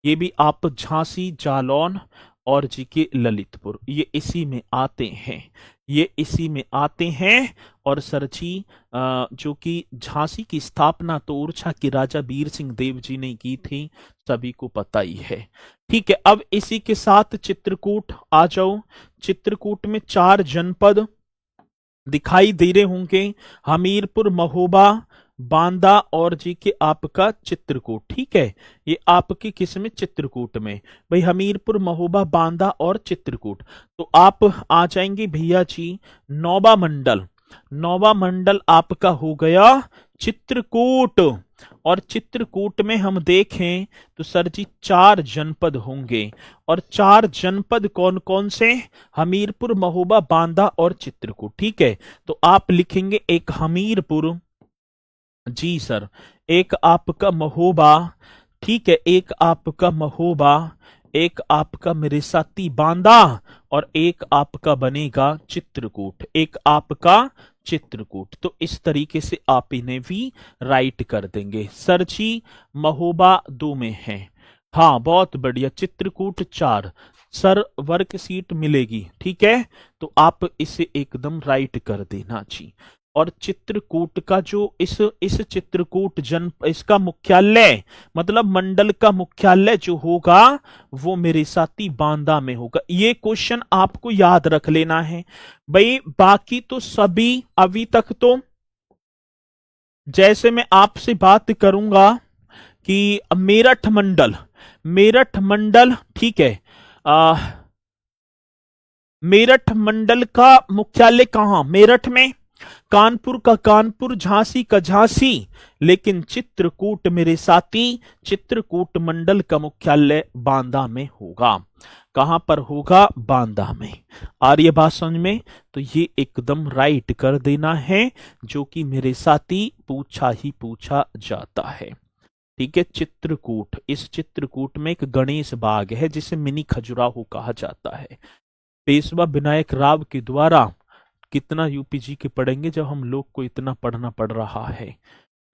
ये भी आप झांसी, जालौन और जी के ललितपुर, ये इसी में आते हैं, ये इसी में आते हैं। और सर जी जो कि झांसी की स्थापना तो ओरछा के राजा वीर सिंह देव जी ने की थी, सभी को पता ही है। ठीक है। अब इसी के साथ चित्रकूट आ जाओ। चित्रकूट में 4 जनपद दिखाई दे रहे होंगे, हमीरपुर, महोबा, बांदा और जी के आपका चित्रकूट। ठीक है। ये आपके किस में, चित्रकूट में। भाई हमीरपुर, महोबा, बांदा और चित्रकूट। तो आप आ जाएंगे भैया जी नौवा मंडल। नौवा मंडल आपका हो गया चित्रकूट। और चित्रकूट में हम देखें तो सर जी 4 जनपद होंगे। और 4 जनपद कौन कौन से, हमीरपुर, महोबा, बांदा और चित्रकूट। ठीक है। तो आप लिखेंगे एक हमीरपुर, जी सर, एक आपका महोबा। ठीक है। एक आपका महोबा, एक आपका मेरे साथी बांदा, और एक आपका बनेगा चित्रकूट, एक आपका चित्रकूट। तो इस तरीके से आप इन्हें भी राइट कर देंगे। सर जी महोबा 2 में है। हाँ बहुत बढ़िया। चित्रकूट 4, सर वर्क सीट मिलेगी। ठीक है। तो आप इसे एकदम राइट कर देना जी। और चित्रकूट का जो इस चित्रकूट इसका मुख्यालय मतलब मंडल का मुख्यालय जो होगा वो मेरे साथी बांदा में होगा। ये क्वेश्चन आपको याद रख लेना है भाई। बाकी तो सभी अभी तक तो जैसे मैं आपसे बात करूंगा कि मेरठ मंडल ठीक है। मेरठ मंडल का मुख्यालय कहां? मेरठ में। कानपुर का कानपुर, झांसी का झांसी, लेकिन चित्रकूट मेरे साथी, चित्रकूट मंडल का मुख्यालय बांदा में होगा। कहां पर होगा? बांदा में। आ रही है बात समझ में? तो ये एकदम राइट कर देना है, जो कि मेरे साथी पूछा ही पूछा जाता है। ठीक है, चित्रकूट। इस चित्रकूट में एक गणेश बाग है जिसे मिनी खजुराहो कहा जाता है। पेशवा विनायक राव के द्वारा। कितना यूपीजी के पढ़ेंगे जब हम लोग को इतना पढ़ना पड़ रहा है।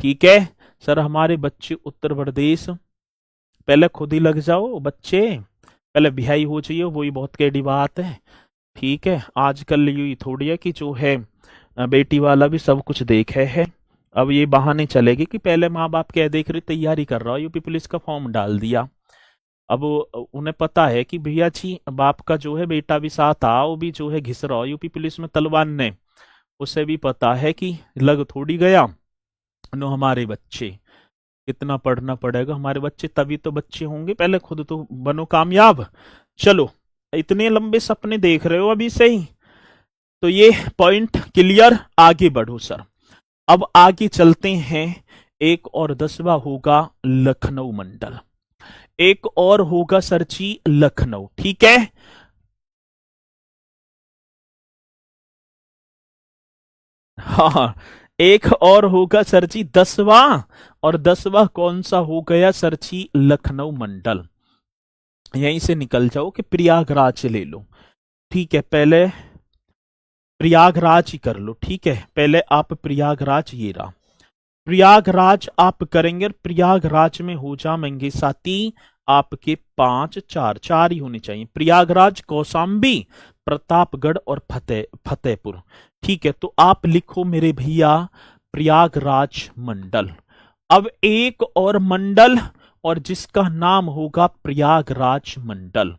ठीक है सर, हमारे बच्चे उत्तर प्रदेश, पहले खुद ही लग जाओ बच्चे, पहले बिहाई हो जाइए, वही बहुत कैडी बात है। ठीक है, आजकल ये थोड़ी है कि जो है बेटी वाला भी सब कुछ देखे है। अब ये बहाने चलेगी कि पहले माँ बाप क्या देख रहे, तैयारी कर रहा हो, यूपी पुलिस का फॉर्म डाल दिया। अब उन्हें पता है कि भैया जी बाप का जो है बेटा भी साथ आ, वो भी जो है घिस रहा हो यूपी पुलिस में तलवार ने। उसे भी पता है कि लग थोड़ी गया नो हमारे बच्चे, कितना पढ़ना पड़ेगा हमारे बच्चे, तभी तो बच्चे होंगे। पहले खुद तो बनो कामयाब। चलो, इतने लंबे सपने देख रहे हो अभी से ही, तो ये पॉइंट क्लियर। आगे बढ़ो सर, अब आगे चलते हैं। एक और 10वां होगा लखनऊ मंडल, एक और होगा सर जी लखनऊ। ठीक है, हाँ, एक और होगा सर जी 10वां, और 10वां कौन सा हो गया सर जी? लखनऊ मंडल। यहीं से निकल जाओ कि प्रयागराज ले लो। ठीक है, पहले प्रयागराज ही कर लो। ठीक है, पहले आप प्रयागराज, ये रहा प्रयागराज आप करेंगे, और प्रयागराज में हो जाएंगे साथी आपके 5 4 4 ही होने चाहिए। प्रयागराज, कौशाम्बी, प्रतापगढ़ और फतेहपुर। ठीक है, तो आप लिखो मेरे भैया प्रयागराज मंडल। अब एक और मंडल, और जिसका नाम होगा प्रयागराज मंडल।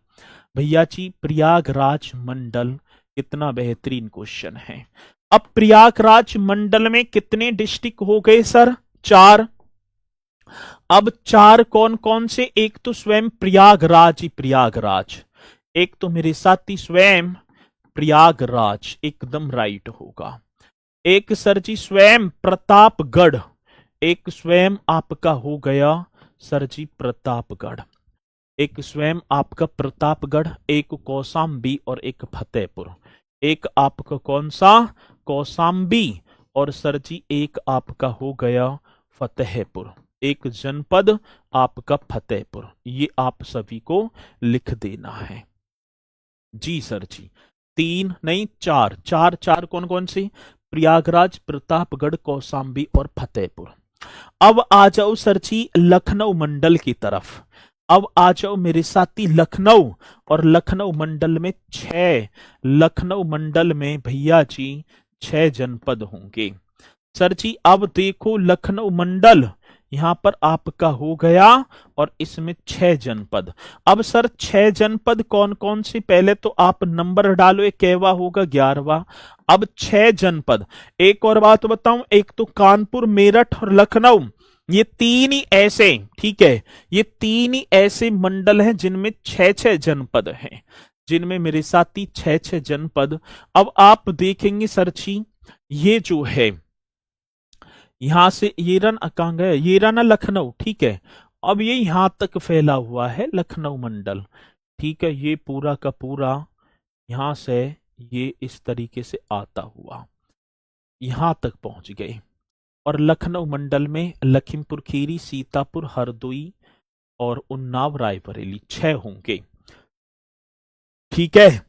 भैया जी प्रयागराज मंडल, कितना बेहतरीन क्वेश्चन है। अब प्रयागराज मंडल में कितने डिस्ट्रिक्ट हो गए सर? 4। अब 4 कौन कौन से? एक तो स्वयं प्रयागराज ही प्रयागराज, एक तो मेरे साथी स्वयं प्रयागराज, एकदम राइट होगा। एक सर जी स्वयं प्रतापगढ़, एक स्वयं आपका हो गया सर जी प्रतापगढ़, एक स्वयं आपका प्रतापगढ़, एक कौशाम्बी और एक फतेहपुर। एक आपका कौन सा? कौशाम्बी, और सर जी एक आपका हो गया फतेहपुर, एक जनपद आपका फतेहपुर। ये आप सभी को लिख देना है जी सर जी। 3 नहीं 4, 4 4 कौन कौन सी? प्रयागराज, प्रतापगढ़, कौशाम्बी और फतेहपुर। अब आ जाओ सर जी लखनऊ मंडल की तरफ। अब आ जाओ मेरे साथी लखनऊ, और लखनऊ मंडल में 6, लखनऊ मंडल में भैया जी 6 जनपद होंगे सर जी। अब देखो लखनऊ मंडल यहां पर आपका हो गया, और इसमें 6 जनपद। अब सर 6 जनपद कौन कौन से? पहले तो आप नंबर डालो, एक केवा होगा 11वां। अब 6 जनपद, एक और बात बताऊं, एक तो कानपुर, मेरठ और लखनऊ, ये 3 ही ऐसे, ठीक है, ये 3 ही ऐसे मंडल हैं जिनमें 6 जनपद हैं, जिनमें मेरे साथी 6 जनपद। अब आप देखेंगे सर जी, ये जो है यहां से ये रन कहां गया, ये रन लखनऊ। ठीक है, अब ये यहां तक फैला हुआ है लखनऊ मंडल। ठीक है, ये पूरा का पूरा यहां से ये इस तरीके से आता हुआ यहां तक पहुंच गए। और लखनऊ मंडल में लखीमपुर खीरी, सीतापुर, हरदोई और उन्नाव, रायबरेली 6 होंगे। ठीक है,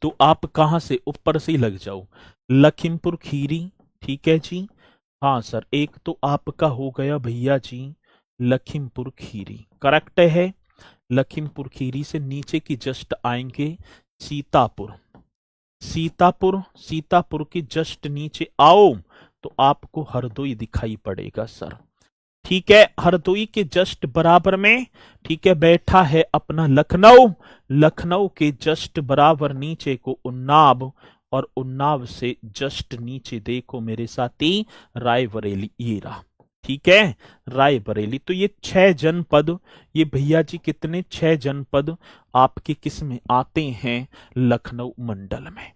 तो आप कहां से? ऊपर से ही लग जाओ, लखीमपुर खीरी। ठीक है जी, हाँ सर, एक तो आपका हो गया भैया जी लखीमपुर खीरी, करेक्ट है। लखीमपुर खीरी से नीचे की जस्ट आएंगे सीतापुर, सीतापुर, सीतापुर के जस्ट नीचे आओ तो आपको हरदोई दिखाई पड़ेगा सर। ठीक है, हरदोई के जस्ट बराबर में, ठीक है, बैठा है अपना लखनऊ। लखनऊ के जस्ट बराबर नीचे को उन्नाव, और उन्नाव से जस्ट नीचे देखो मेरे साथी रायबरेली, ये रहा। ठीक है, रायबरेली। तो ये 6 जनपद, ये भैया जी कितने, 6 जनपद आपके किस में आते हैं, लखनऊ मंडल में।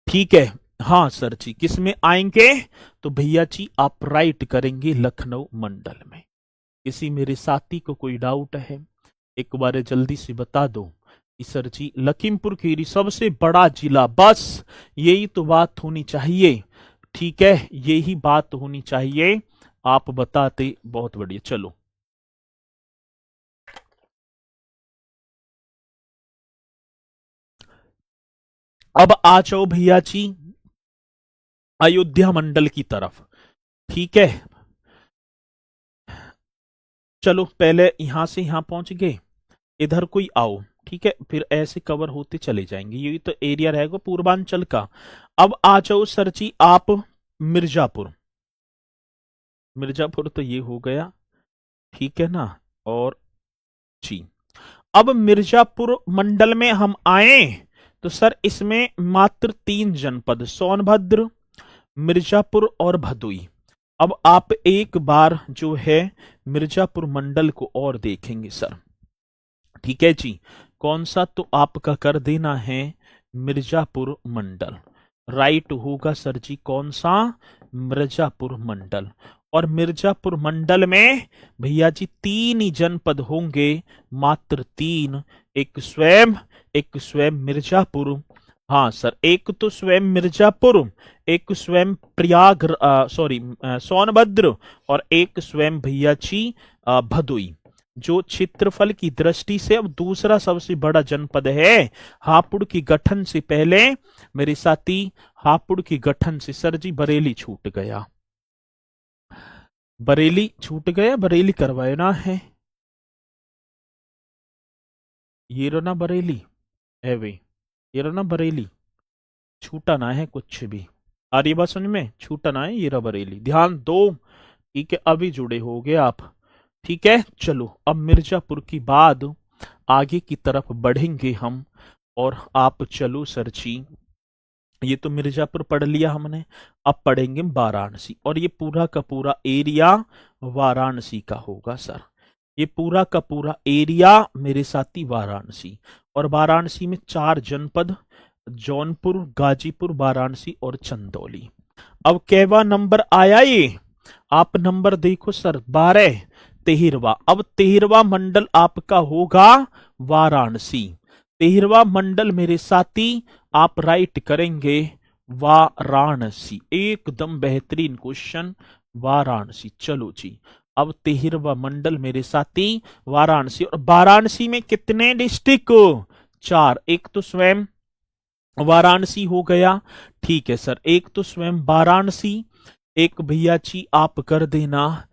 ठीक है, हाँ सर जी, किस में आएंगे, तो भैया जी आप राइट करेंगे लखनऊ मंडल में। किसी मेरे साथी को कोई डाउट है, एक बार जल्दी से बता दो कि सर जी लखीमपुर खीरी सबसे बड़ा जिला, बस यही तो बात होनी चाहिए। ठीक है, यही बात होनी चाहिए, आप बताते बहुत बढ़िया। चलो अब आ जाओ भैया जी अयोध्या मंडल की तरफ। ठीक है, चलो पहले यहां से यहां पहुंच गए, इधर कोई आओ। ठीक है, फिर ऐसे कवर होते चले जाएंगे, यही तो एरिया रहेगा पूर्वांचल का। अब आ जाओ सर जी आप मिर्जापुर। मिर्जापुर तो ये हो गया, ठीक है ना, और जी अब मिर्जापुर मंडल में हम आए तो सर इसमें मात्र 3 जनपद, सोनभद्र, मिर्जापुर और भदोई। अब आप एक बार जो है मिर्जापुर मंडल को और देखेंगे सर। ठीक है जी, कौन सा, तो आपका कर देना है मिर्जापुर मंडल। राइट होगा सर जी, कौन सा, मिर्जापुर मंडल। और मिर्जापुर मंडल में भैया जी 3 ही जनपद होंगे, मात्र 3, एक स्वयं मिर्जापुर, हाँ सर, एक तो स्वयं मिर्जापुर, एक स्वयं प्रयाग, सॉरी सोनभद्र, और एक स्वयं भैया जी भदोई। जो क्षेत्रफल की दृष्टि से अब दूसरा सबसे बड़ा जनपद है। हापुड़ की गठन से पहले मेरे साथी, हापुड़ की गठन से सर जी बरेली छूट गया, बरेली छूट गया, बरेली करवाना है, ये रना बरेली है वे, ये रना बरेली, छूटा ना है कुछ भी, आ रही बात समझ में, छूटा ना है, ये रहा बरेली, ध्यान दो। ठीक है, अभी जुड़े हो गए आप। ठीक है, चलो अब मिर्जापुर की बाद आगे की तरफ बढ़ेंगे हम, और आप चलो सर जी, ये तो मिर्जापुर पढ़ लिया हमने, अब पढ़ेंगे वाराणसी, और ये पूरा का पूरा एरिया वाराणसी का होगा सर। ये पूरा का पूरा एरिया मेरे साथी वाराणसी, और वाराणसी में 4 जनपद, जौनपुर, गाजीपुर, वाराणसी और चंदौली। अब कैवा नंबर आया ये, आप नंबर देखो सर, 12, 13वां। अब 13वां मंडल आपका होगा वाराणसी। 13वां मंडल मेरे साथी आप राइट करेंगे वाराणसी, एकदम बेहतरीन क्वेश्चन, वाराणसी। चलो जी, अब 13वां मंडल मेरे साथी वाराणसी, और वाराणसी में कितने डिस्ट्रिक्ट, 4, एक तो स्वयं वाराणसी हो गया। ठीक है सर, एक तो स्वयं वाराणसी, एक भैया जी आप कर देना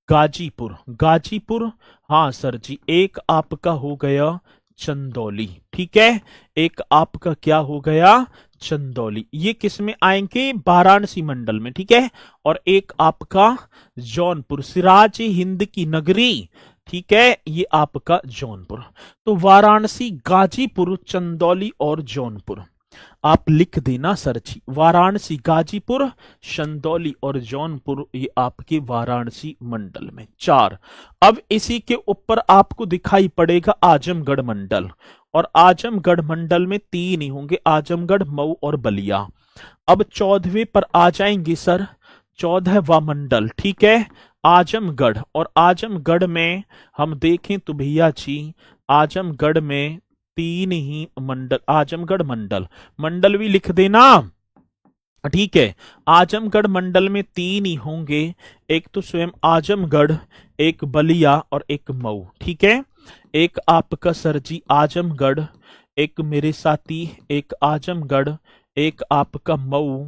गाजीपुर, गाजीपुर, हाँ सर जी, एक आपका हो गया चंदौली। ठीक है, एक आपका क्या हो गया, चंदौली, ये किस में आएंगे, वाराणसी मंडल में। ठीक है, और एक आपका जौनपुर, सिराज हिंद की नगरी, ठीक है, ये आपका जौनपुर। तो वाराणसी, गाजीपुर, चंदौली और जौनपुर आप लिख देना सर जी, वाराणसी, गाजीपुर, चंदौली और जौनपुर, ये आपके वाराणसी मंडल में 4। अब इसी के ऊपर आपको दिखाई पड़ेगा आजमगढ़ मंडल, और आजमगढ़ मंडल में 3 ही होंगे, आजमगढ़, मऊ और बलिया। अब 14वें पर आ जाएंगे सर, 14वां मंडल। ठीक है, आजमगढ़, और आजमगढ़ में हम देखें तो भैया जी आजमगढ़ में 3 ही मंडल, आजमगढ़ मंडल, मंडल भी लिख देना। ठीक है, आजमगढ़ मंडल में 3 ही होंगे, एक तो स्वयं आजमगढ़, एक बलिया और एक मऊ। ठीक है, एक आपका सर जी आजमगढ़, एक मेरे साथी, एक आजमगढ़, एक आपका मऊ,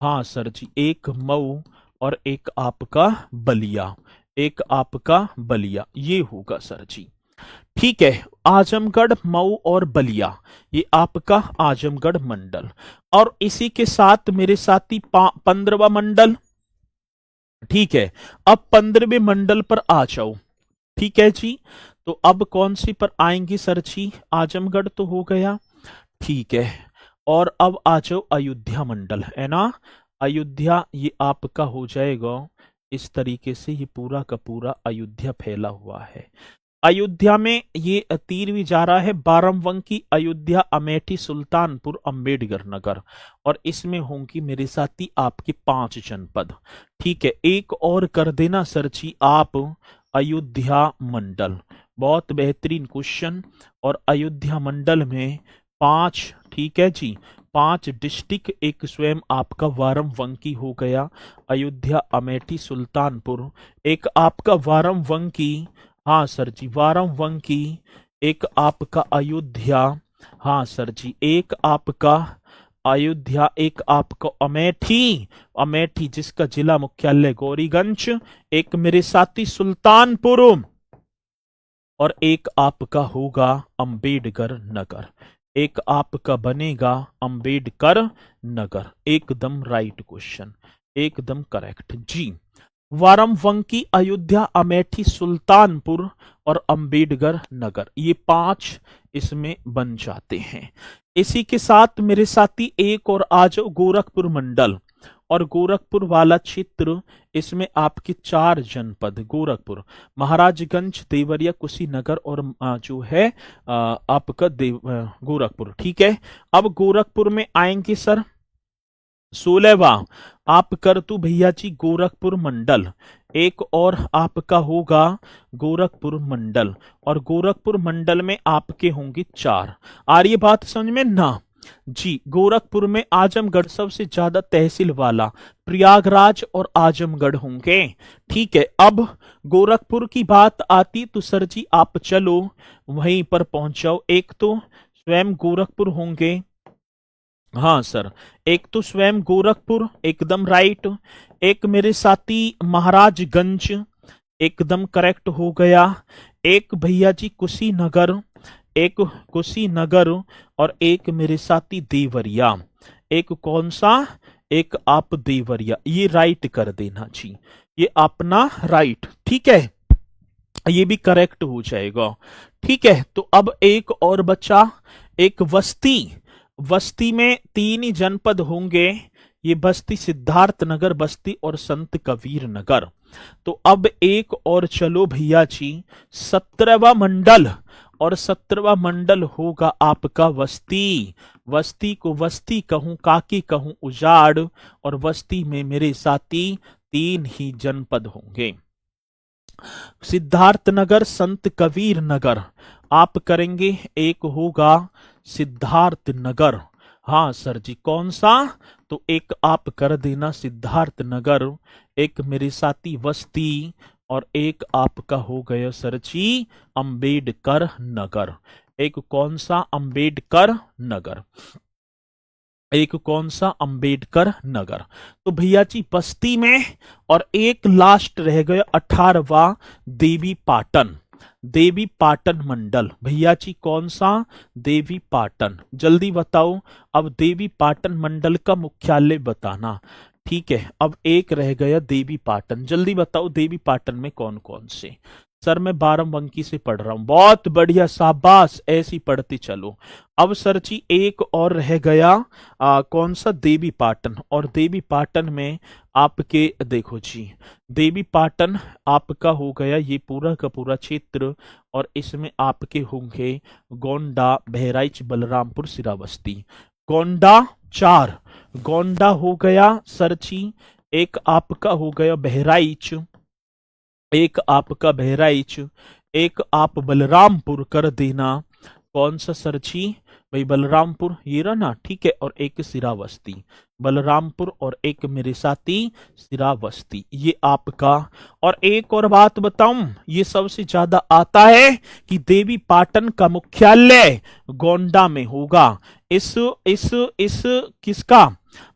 हाँ सर जी, एक मऊ, और एक आपका बलिया, एक आपका बलिया, ये होगा सर जी। ठीक है, आजमगढ़, मऊ और बलिया, ये आपका आजमगढ़ मंडल। और इसी के साथ मेरे साथी 15वां मंडल। ठीक है, अब 15वें मंडल पर आ जाओ। ठीक है जी, तो अब कौन सी पर आएंगे सर जी? आजमगढ़ तो हो गया, ठीक है। और अब आ जाओ अयोध्या मंडल, है ना? अयोध्या ये आपका हो जाएगा इस तरीके से, ये पूरा का पूरा अयोध्या फैला हुआ है। अयोध्या में ये तीर भी जा रहा है, बाराबंकी, अयोध्या, अमेठी, सुल्तानपुर, अंबेडकर नगर। और इसमें होंगी मेरे साथी आपके 5 जनपद। ठीक है, एक और कर देना सर जी आप, अयोध्या मंडल। बहुत बेहतरीन क्वेश्चन। और अयोध्या मंडल में 5, ठीक है जी, 5 डिस्ट्रिक्ट, एक स्वयं आपका बाराबंकी हो गया, अयोध्या, अमेठी, सुल्तानपुर, एक आपका बाराबंकी, हाँ सर जी बाराबंकी, एक आपका अयोध्या, हाँ सर जी, एक आपका अयोध्या, एक आपका अमेठी, अमेठी जिसका जिला मुख्यालय गौरीगंज, एक मेरे साथी सुल्तानपुर, और एक आपका होगा अंबेडकर नगर। एक आपका बनेगा अंबेडकर नगर। एकदम राइट क्वेश्चन, एकदम करेक्ट जी। वाराणसी, अयोध्या, अमेठी, सुल्तानपुर और अंबेडकर नगर, ये 5 इसमें बन जाते हैं। इसी के साथ मेरे साथी एक और आ जाओ, गोरखपुर मंडल। और गोरखपुर वाला क्षेत्र, इसमें आपके 4 जनपद, गोरखपुर, महाराजगंज, देवरिया, कुशीनगर और जो है आपका गोरखपुर। ठीक है, अब गोरखपुर में आएंगे सर 16वां आप कर तू भैया जी गोरखपुर मंडल। एक और आपका होगा गोरखपुर मंडल, और गोरखपुर मंडल में आपके होंगे 4। आ रही है बात समझ में ना जी? गोरखपुर में आजमगढ़ सबसे ज्यादा तहसील वाला, प्रयागराज और आजमगढ़ होंगे। ठीक है, अब गोरखपुर की बात आती तो सर जी आप चलो वहीं पर पहुंच जाओ। एक तो स्वयं गोरखपुर होंगे, हाँ सर, एक तो स्वयं गोरखपुर, एकदम राइट। एक मेरे साथी महाराजगंज, एकदम करेक्ट हो गया। एक भैया जी कुशीनगर, एक कुशीनगर, और एक मेरे साथी देवरिया। एक कौन सा? एक आप देवरिया, ये राइट कर देना जी, ये अपना राइट। ठीक है, ये भी करेक्ट हो जाएगा। ठीक है, तो अब एक और बचा, एक बस्ती। बस्ती में 3 ही जनपद होंगे, ये बस्ती, सिद्धार्थ नगर बस्ती और संत कबीर नगर। तो अब एक और चलो भैया जी 17वां मंडल, और 17वां मंडल होगा आपका बस्ती। बस्ती को बस्ती कहूं, काकी कहूं उजाड़, और बस्ती में मेरे साथी 3 ही जनपद होंगे, सिद्धार्थ नगर, संत कबीर नगर। आप करेंगे, एक होगा सिद्धार्थ नगर, हाँ सर जी, कौन सा? तो एक आप कर देना सिद्धार्थ नगर, एक मेरे साथी बस्ती, और एक आपका हो गया सर जी अंबेडकर नगर। एक कौन सा? अंबेडकर नगर। एक कौन सा? अंबेडकर नगर। तो भैया जी बस्ती में, और एक लास्ट रह गया 18वां, देवी पाटन। देवी पाटन मंडल, भैया जी कौन सा? देवी पाटन, जल्दी बताओ। अब देवी पाटन मंडल का मुख्यालय बताना। ठीक है, अब एक रह गया देवी पाटन, जल्दी बताओ देवी पाटन में कौन कौन से? सर मैं बाराबंकी से पढ़ रहा हूं, बहुत बढ़िया, शाबाश, ऐसी पढ़ते चलो। अब सर जी एक और रह गया, कौन सा? देवी पाटन। और देवी पाटन में आपके देखो जी, देवी पाटन आपका हो गया ये पूरा का पूरा क्षेत्र, और इसमें आपके होंगे गोंडा, बहराइच, बलरामपुर, श्रावस्ती। गोंडा 4, गोंडा हो गया सर जी, एक आपका हो गया बहराइच, एक आपका बहराइच, एक आप बलरामपुर कर देना। कौन सा सर जी? भाई बलरामपुर, ये रहा ना, ठीक है, और एक श्रावस्ती, बलरामपुर और एक मेरे साथी श्रावस्ती, ये आपका। और एक और बात बताऊं, ये सबसे ज्यादा आता है कि देवी पाटन का मुख्यालय गोंडा में होगा। इस किसका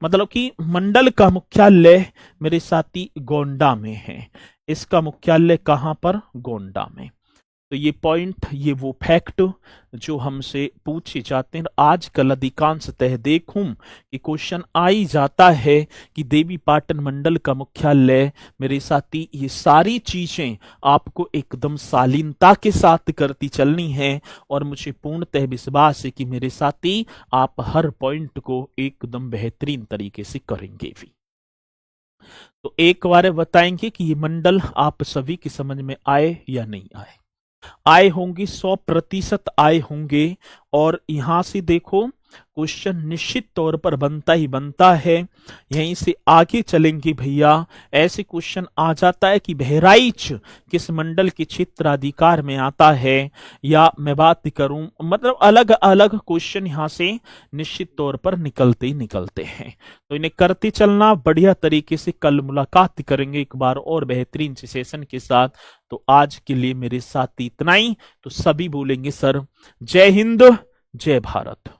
मतलब कि मंडल का मुख्यालय मेरे साथी गोंडा में है। इसका मुख्यालय कहां पर? गोंडा में। तो ये पॉइंट, ये वो फैक्ट जो हमसे पूछे जाते हैं। आजकल अधिकांशतः देखूं कि क्वेश्चन आ ही जाता है कि देवी पाटन मंडल का मुख्यालय, मेरे साथी ये सारी चीजें आपको एकदम शालीनता के साथ करती चलनी है, और मुझे पूर्णतः विश्वास है कि मेरे साथी आप हर पॉइंट को एकदम बेहतरीन तरीके से करेंगे भी। तो एक बार बताएंगे कि ये मंडल आप सभी की समझ में आए या नहीं आए। आए होंगे, 100% आए होंगे। और यहां से देखो क्वेश्चन निश्चित तौर पर बनता ही बनता है। यहीं से आगे चलेंगे भैया, ऐसे क्वेश्चन आ जाता है कि बहराइच किस मंडल के क्षेत्राधिकार में आता है, या मैं बात करूं मतलब अलग अलग क्वेश्चन यहां से निश्चित तौर पर निकलते ही निकलते हैं। तो इन्हें करते चलना बढ़िया तरीके से। कल मुलाकात करेंगे एक बार और बेहतरीन से सेशन के साथ। तो आज के लिए मेरे साथ इतना ही। तो सभी बोलेंगे सर जय हिंद, जय भारत।